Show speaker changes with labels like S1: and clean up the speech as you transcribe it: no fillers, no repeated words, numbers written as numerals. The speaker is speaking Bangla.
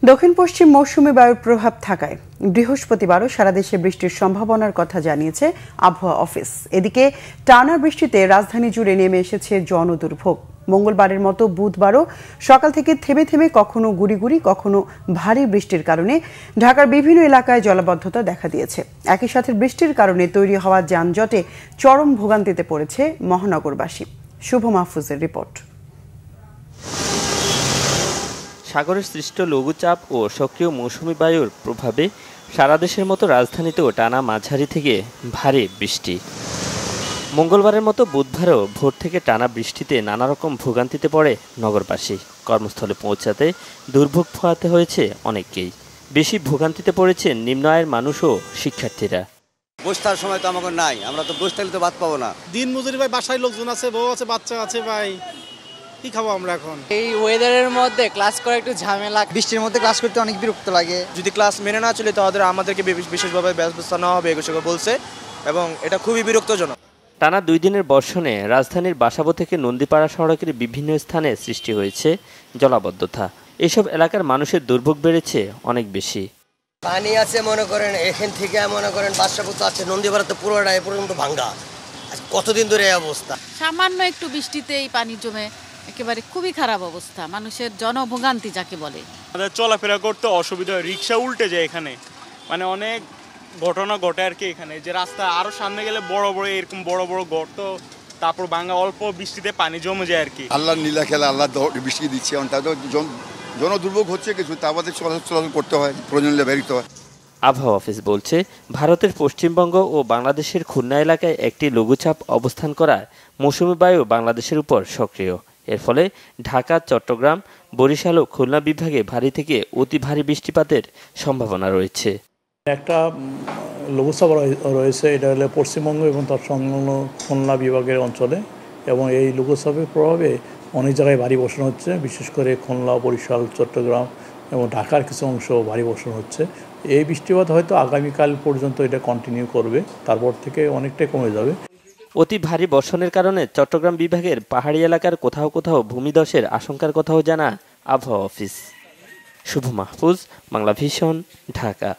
S1: দক্ষিণ পশ্চিম মৌসুমী বায়ুর প্রভাব থাকায় বৃহস্পতিবারও সারা দেশে বৃষ্টির সম্ভাবনার কথা জানিয়েছে আবহাওয়া অফিস। এদিকে টানা বৃষ্টিতে রাজধানী জুড়ে নেমে এসেছে জনদুর্ভোগ। মঙ্গলবারের মতো বুধবারও সকাল থেকে থেমে থেমে কখনো গুড়ি কখনো ভারী বৃষ্টির কারণে ঢাকার বিভিন্ন এলাকায় জলাবদ্ধতা দেখা দিয়েছে। একই সাথে বৃষ্টির কারণে তৈরি হওয়া যানজটে চরম ভোগান্তিতে পড়েছে মহানগরবাসী। শুভ মাহফুজের রিপোর্ট।
S2: সাগরের সৃষ্ট লঘুচাপ ও সক্রিয় মৌসুমী বায়ুর প্রভাবে সারা দেশের মতো রাজধানীতেও টানা মাঝারি থেকে ভারী বৃষ্টি। মঙ্গলবারের মতো বুধবারও ভোর থেকে টানা বৃষ্টিতে নানা রকম ভোগান্তিতে পড়ে নগরবাসী। কর্মস্থলে পৌঁছাতে দুর্ভোগ পোহাতে হয়েছে অনেককেই। বেশি ভোগান্তিতে পড়েছেন নিম্ন আয়ের মানুষ ও শিক্ষার্থীরা।
S3: বসে থাকার সময় তো আমাকে নাই, আমরা তো বসে থাকলে তো বাদ পাবো না।
S4: দিন মজুরি ভাই, বাসায় লোকজন আছে, বউ আছে, বাচ্চা আছে ভাই, কি খাবো আমরা এখন?
S5: এই ওয়েদারের মধ্যে ক্লাস করা একটু ঝামেলা।
S6: বৃষ্টির মধ্যে ক্লাস করতে অনেক বিরক্ত লাগে।
S7: যদি ক্লাস মেনে না চলে তাহলে আমাদেরকে বিশেষভাবে ব্যবস্থা নেওয়া হবে এগুলো বলছে, এবং এটা খুবই বিরক্তজনক।
S2: টানা 2 দিনের বর্ষণে রাজধানীর বাসাবো থেকে নন্দীপাড়া সড়কের বিভিন্ন স্থানে সৃষ্টি হয়েছে জলাবদ্ধতা। এসব এলাকার মানুষের দুর্ভোগ বেড়েছে অনেক বেশি।
S8: পানি আছে মনে করেন, এখান থেকে মনে করেন বাসাবো তো আছে, নন্দীপাড়া তো পুরোটা এ পর্যন্ত ভাঙ্গা। কতদিন ধরে এই অবস্থা?
S9: সামান্য একটু বৃষ্টিতে এই পানি জমে একেবারে খুবই খারাপ অবস্থা, মানুষের জনভোগান্তি যাকে বলে।
S10: আমাদের চলাফেরা করতে অসুবিধা হয়, রিক্সা উল্টে যায় এখানে, মানে অনেক ঘটনা ঘটে আর কি। এখানে যে রাস্তা আরো সামনে গেলে বড় বড় এরকম বড় বড় গর্ত, তারপর ভাঙা অল্প বৃষ্টিতে পানি জমে যায় আর কি।
S11: আল্লাহ নীলা খেলা, আল্লাহ বৃষ্টি দিচ্ছে, তাদের জনদুর্ভোগ হচ্ছে কিছু, তা আমাদের চলাচল করতে হয়, প্রয়োজন বেরিতে হয়।
S2: আবহাওয়া অফিস বলছে, ভারতের পশ্চিমবঙ্গ ও বাংলাদেশের খুলনা এলাকায় একটি লঘুচাপ অবস্থান করায় মৌসুমী বায়ু বাংলাদেশের উপর সক্রিয়। এর ফলে ঢাকা, চট্টগ্রাম, বরিশাল ও খুলনা বিভাগে ভারী থেকে অতি ভারী বৃষ্টিপাতের সম্ভাবনা রয়েছে।
S4: একটা লঘুচাপ রয়েছে, এটা হলো পশ্চিমবঙ্গ এবং তার সংলগ্ন খুলনা বিভাগের অঞ্চলে, এবং এই লঘুচাপের প্রভাবে অনেক জায়গায় ভারী বর্ষণ হচ্ছে, বিশেষ করে খুলনা, বরিশাল, চট্টগ্রাম এবং ঢাকার কিছু অংশ ভারী বর্ষণ হচ্ছে। এই বৃষ্টিপাত হয়তো আগামীকাল পর্যন্ত এটা কন্টিনিউ করবে, তারপর থেকে অনেকটাই কমে যাবে।
S2: অতি ভারী বর্ষণের কারণে চট্টগ্রাম বিভাগের পাহাড়ি এলাকার কোথাও কোথাও ভূমিধসের আশঙ্কার কথাও জানায় আবহাওয়া অফিস। শুভ মাহফুজ, বাংলা ভিশন, ঢাকা।